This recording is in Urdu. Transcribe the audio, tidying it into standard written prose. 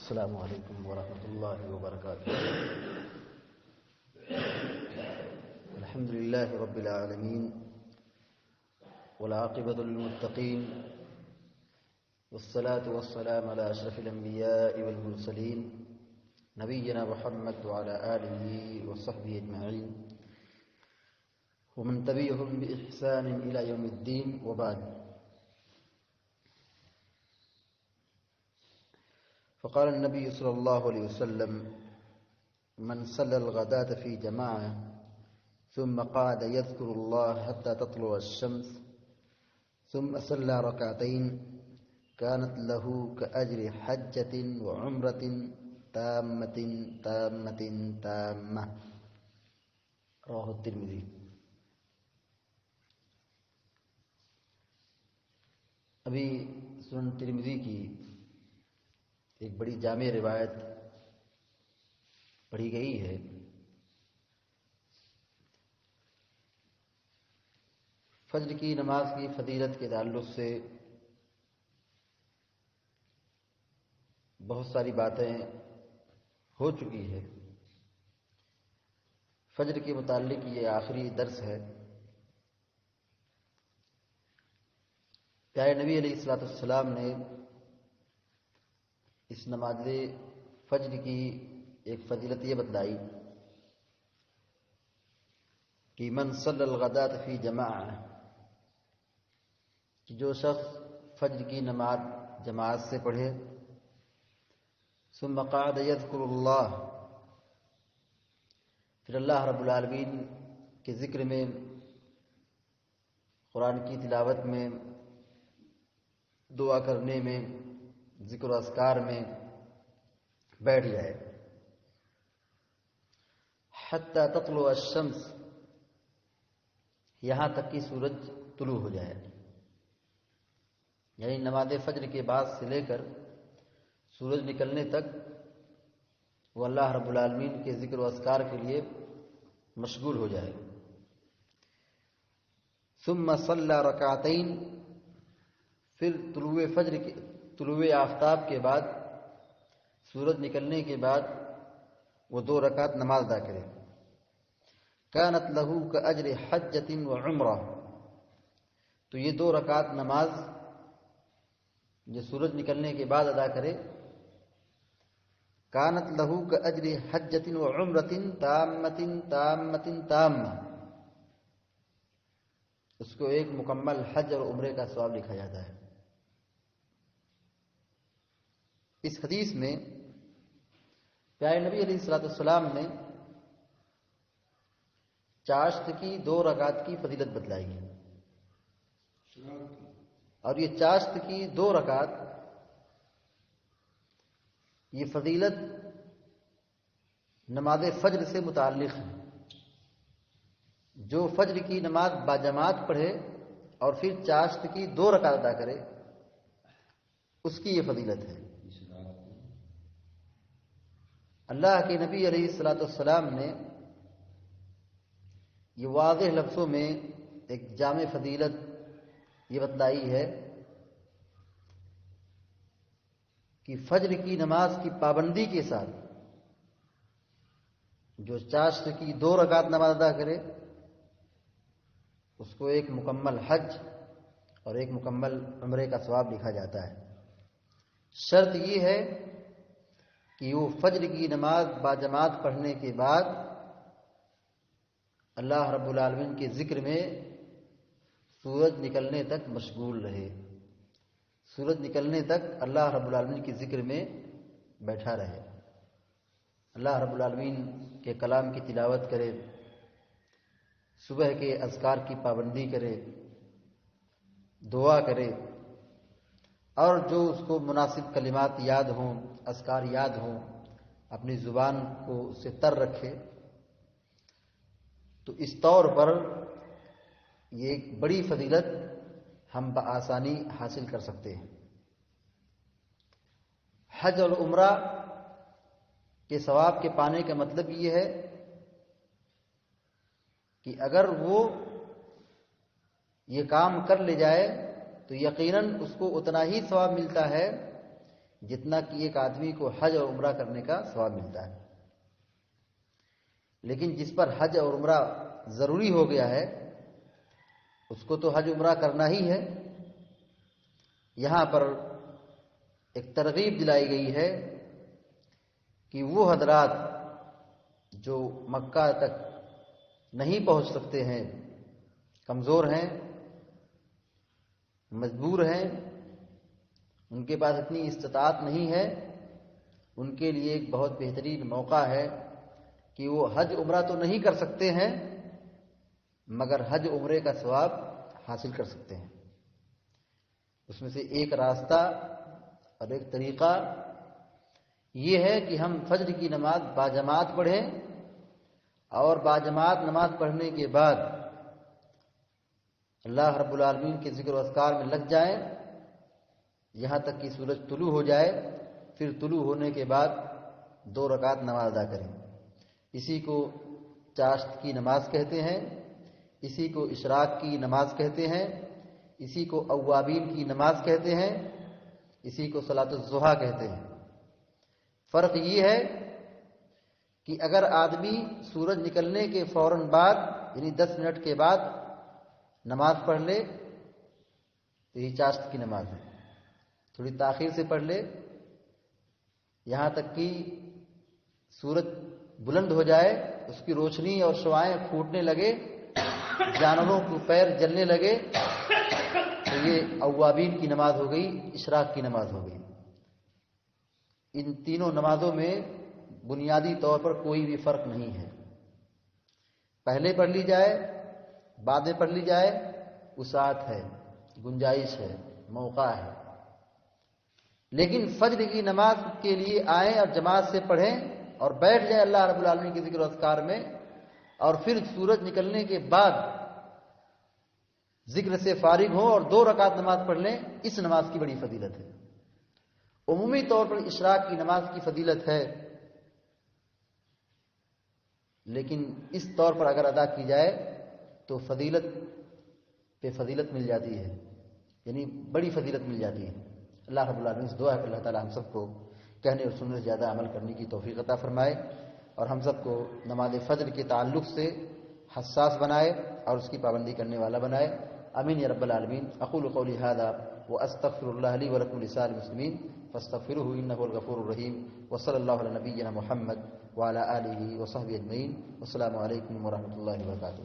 السلام علیکم ورحمۃ اللہ وبرکاتہ۔ الحمد للہ رب العالمین والعاقبۃ للمتقین والصلاة والسلام علی اشرف الانبیاء والمرسلین نبینا محمد وعلی آلہ وصحبہ اجمعین ومن تبعهم بإحسان إلى يوم الدين وبعد۔ فقال النبي صلى الله عليه وسلم: من صلى الغداة في جماعة ثم قعد يذكر الله حتى تطلع الشمس ثم صلى ركعتين كانت له كأجر حجة وعمرة تامة تامة تامة، رواه الترمذي۔ ابھی سنن ترمذی کی ایک بڑی جامع روایت پڑھی گئی ہے۔ فجر کی نماز کی فضیلت کے تعلق سے بہت ساری باتیں ہو چکی ہے۔ فجر کے متعلق یہ آخری درس ہے۔ پیارے نبی علیہ الصلوۃ والسلام نے اس نماز فجر کی ایک فضیلت یہ بتلائی کہ من صلی الغداۃ فی جماعہ، کہ جو شخص فجر کی نماز جماعت سے پڑھے، ثم قعد یذکر اللہ، پھر اللہ رب العالمین کے ذکر میں، قرآن کی تلاوت میں، دعا کرنے میں، ذکر و اذکار میں بیٹھ جائے، حتی تطلع الشمس، یہاں تک کہ سورج طلوع ہو جائے، یعنی نماز فجر کے بعد سے لے کر سورج نکلنے تک وہ اللہ رب العالمین کے ذکر و اذکار کے لیے مشغول ہو جائے۔ ثم صلی رکعتین، پھر طلوع آفتاب کے بعد، سورج نکلنے کے بعد وہ 2 رکعت نماز ادا کرے۔ کانت لہ کاجر حجۃ وعمرہ، تو یہ 2 رکعت نماز جو سورج نکلنے کے بعد ادا کرے، کانت لہ کاجر حجۃ وعمرۃ تامۃ تامۃ تامہ، اس کو ایک مکمل حج اور عمرے کا ثواب لکھا جاتا ہے۔ اس حدیث میں پیارے نبی علیہ الصلوۃ والسلام نے چاشت کی 2 رکعت کی فضیلت بتلائی ہے، اور یہ چاشت کی 2 رکعت، یہ فضیلت نماز فجر سے متعلق ہے۔ جو فجر کی نماز باجماعت پڑھے اور پھر چاشت کی 2 رکعت ادا کرے، اس کی یہ فضیلت ہے۔ اللہ کے نبی علیہ الصلوۃ والسلام نے یہ واضح لفظوں میں ایک جامع فضیلت یہ بتلائی ہے کہ فجر کی نماز کی پابندی کے ساتھ جو چاشت کی 2 رکعت نماز ادا کرے، اس کو ایک مکمل حج اور ایک مکمل عمرے کا ثواب لکھا جاتا ہے۔ شرط یہ ہے کہ وہ فجر کی نماز باجماعت پڑھنے کے بعد اللہ رب العالمین کے ذکر میں سورج نکلنے تک مشغول رہے، سورج نکلنے تک اللہ رب العالمین کے ذکر میں بیٹھا رہے، اللہ رب العالمین کے کلام کی تلاوت کرے، صبح کے اذکار کی پابندی کرے، دعا کرے، اور جو اس کو مناسب کلمات یاد ہوں، اذکار یاد ہوں، اپنی زبان کو اس سے تر رکھے، تو اس طور پر یہ ایک بڑی فضیلت ہم بآسانی حاصل کر سکتے ہیں۔ حج اور عمرہ کے ثواب کے پانے کا مطلب یہ ہے کہ اگر وہ یہ کام کر لے جائے تو یقیناً اس کو اتنا ہی ثواب ملتا ہے جتنا کہ ایک آدمی کو حج اور عمرہ کرنے کا ثواب ملتا ہے۔ لیکن جس پر حج اور عمرہ ضروری ہو گیا ہے اس کو تو حج عمرہ کرنا ہی ہے۔ یہاں پر ایک ترغیب دلائی گئی ہے کہ وہ حضرات جو مکہ تک نہیں پہنچ سکتے ہیں، کمزور ہیں، مجبور ہیں، ان کے پاس اتنی استطاعت نہیں ہے، ان کے لیے ایک بہت بہترین موقع ہے کہ وہ حج عمرہ تو نہیں کر سکتے ہیں مگر حج عمرے کا ثواب حاصل کر سکتے ہیں۔ اس میں سے ایک راستہ اور ایک طریقہ یہ ہے کہ ہم فجر کی نماز باجماعت پڑھیں اور باجماعت نماز پڑھنے کے بعد اللہ رب العالمین کے ذکر و اذکار میں لگ جائیں یہاں تک کہ سورج طلوع ہو جائے، پھر طلوع ہونے کے بعد 2 رکعت نماز ادا کریں۔ اسی کو چاشت کی نماز کہتے ہیں، اسی کو اشراق کی نماز کہتے ہیں، اسی کو اوابین کی نماز کہتے ہیں، اسی کو صلاۃ الضحیٰ کہتے ہیں۔ فرق یہ ہے کہ اگر آدمی سورج نکلنے کے فوراً بعد یعنی 10 منٹ کے بعد نماز پڑھ لے تو یہ چاشت کی نماز ہے، تھوڑی تاخیر سے پڑھ لے یہاں تک کہ سورج بلند ہو جائے، اس کی روشنی اور شعاعیں پھوٹنے لگے، جانوروں کو پیر جلنے لگے، تو یہ اوابین کی نماز ہو گئی، اشراق کی نماز ہو گئی۔ ان تینوں نمازوں میں بنیادی طور پر کوئی بھی فرق نہیں ہے، پہلے پڑھ لی جائے بعد میں پڑھ لی جائے وسعت ہے، گنجائش ہے، موقع ہے۔ لیکن فجر کی نماز کے لیے آئیں اور جماعت سے پڑھیں اور بیٹھ جائیں اللہ رب العالمین کے ذکر و اذکار میں، اور پھر سورج نکلنے کے بعد ذکر سے فارغ ہوں اور 2 رکعت نماز پڑھ لیں، اس نماز کی بڑی فضیلت ہے۔ عمومی طور پر اشراق کی نماز کی فضیلت ہے، لیکن اس طور پر اگر ادا کی جائے تو فضیلت پہ فضیلت مل جاتی ہے، یعنی بڑی فضیلت مل جاتی ہے۔ اللہ رب العالمین سے دعا ہے کہ اللہ تعالی ہم سب کو کہنے اور سننے سے زیادہ عمل کرنے کی توفیق عطا فرمائے اور ہم سب کو نماز فجر کے تعلق سے حساس بنائے اور اس کی پابندی کرنے والا بنائے۔ آمین یا رب العالمین۔ اقول قولی ھذا واستغفر اللہ لی ولکم ولسائر المسلمین فاستغفروہ انہ هو الغفور الرحیم، وصلی اللہ علی نبینا محمد وعلی آلہ وصحبہ اجمعین۔ والسلام علیکم ورحمۃ اللہ وبرکاتہ۔